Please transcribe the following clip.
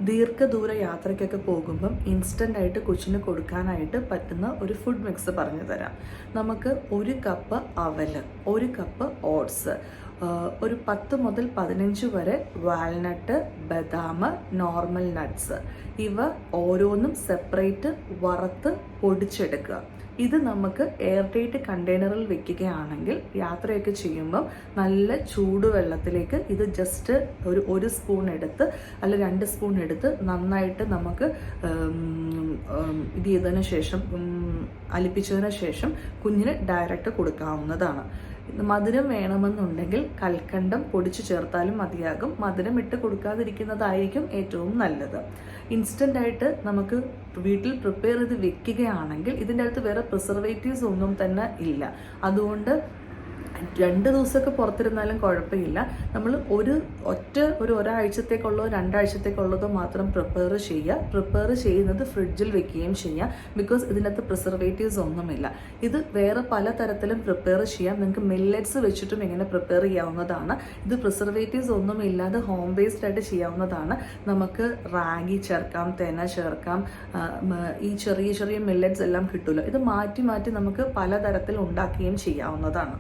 ദീർഘദൂര യാത്രയ്ക്കൊക്കെ പോകുമ്പം ഇൻസ്റ്റൻ്റായിട്ട് കൊച്ചിന് കൊടുക്കാനായിട്ട് പറ്റുന്ന ഒരു ഫുഡ് മിക്സ് പറഞ്ഞു തരാം. നമുക്ക് 1 കപ്പ് അവൽ, 1 കപ്പ് ഓട്സ്, ഒരു 10 മുതൽ 15 വരെ വാൽനട്ട്, ബദാം, നോർമൽ നട്ട്സ്, ഇവ ഓരോന്നും സെപ്പറേറ്റ് വറുത്ത് പൊടിച്ചെടുക്കുക. ഇത് നമുക്ക് എയർ ടൈറ്റ് കണ്ടെയ്നറിൽ വെക്കുകയാണെങ്കിൽ യാത്രയൊക്കെ ചെയ്യുമ്പം നല്ല ചൂടുവെള്ളത്തിലേക്ക് ഇത് ജസ്റ്റ് ഒരു സ്പൂൺ എടുത്ത് അല്ല 2 സ്പൂൺ എടുത്ത് നന്നായിട്ട് നമുക്ക് ഇത് ചെയ്തതിന് ശേഷം അലിപ്പിച്ചതിന് ശേഷം കുഞ്ഞിന് ഡയറക്റ്റ് കൊടുക്കാവുന്നതാണ്. മധുരം വേണമെന്നുണ്ടെങ്കിൽ കൽക്കണ്ടം പൊടിച്ചു ചേർത്താലും മതിയാകും. മധുരം ഇട്ട് കൊടുക്കാതിരിക്കുന്നതായിരിക്കും ഏറ്റവും നല്ലത്. ഇൻസ്റ്റൻ്റായിട്ട് നമുക്ക് വീട്ടിൽ പ്രിപ്പയർ ചെയ്ത് വെക്കുകയാണെങ്കിൽ ഇതിൻ്റെ അകത്ത് വേറെ പ്രിസർവേറ്റീവ്സ് ഒന്നും തന്നെ ഇല്ല. അതുകൊണ്ട് 2 ദിവസമൊക്കെ പുറത്തിരുന്നാലും കുഴപ്പമില്ല. നമ്മൾ ഒരാഴ്ചത്തേക്കുള്ളതോ 2 ആഴ്ചത്തേക്കുള്ളതോ മാത്രം പ്രിപ്പയർ ചെയ്യുക. പ്രിപ്പയർ ചെയ്യുന്നത് ഫ്രിഡ്ജിൽ വെക്കുകയും ചെയ്യുക. ബിക്കോസ് ഇതിനകത്ത് പ്രിസർവേറ്റീവ്സ് ഒന്നുമില്ല. ഇത് വേറെ പലതരത്തിലും പ്രിപ്പയർ ചെയ്യാം. നിങ്ങൾക്ക് മില്ലറ്റ്സ് വെച്ചിട്ടും ഇങ്ങനെ പ്രിപ്പയർ ചെയ്യാവുന്നതാണ്. ഇത് പ്രിസർവേറ്റീവ്സ് ഒന്നും ഇല്ലാതെ ഹോം ബേസ്ഡ് ആയിട്ട് ചെയ്യാവുന്നതാണ്. നമുക്ക് റാഗി ചേർക്കാം, തെന ചേർക്കാം, ഈ ചെറിയ ചെറിയ മില്ലറ്റ്സ് എല്ലാം കിട്ടുമല്ലോ. ഇത് മാറ്റി മാറ്റി നമുക്ക് പലതരത്തിൽ ഉണ്ടാക്കുകയും ചെയ്യാവുന്നതാണ്.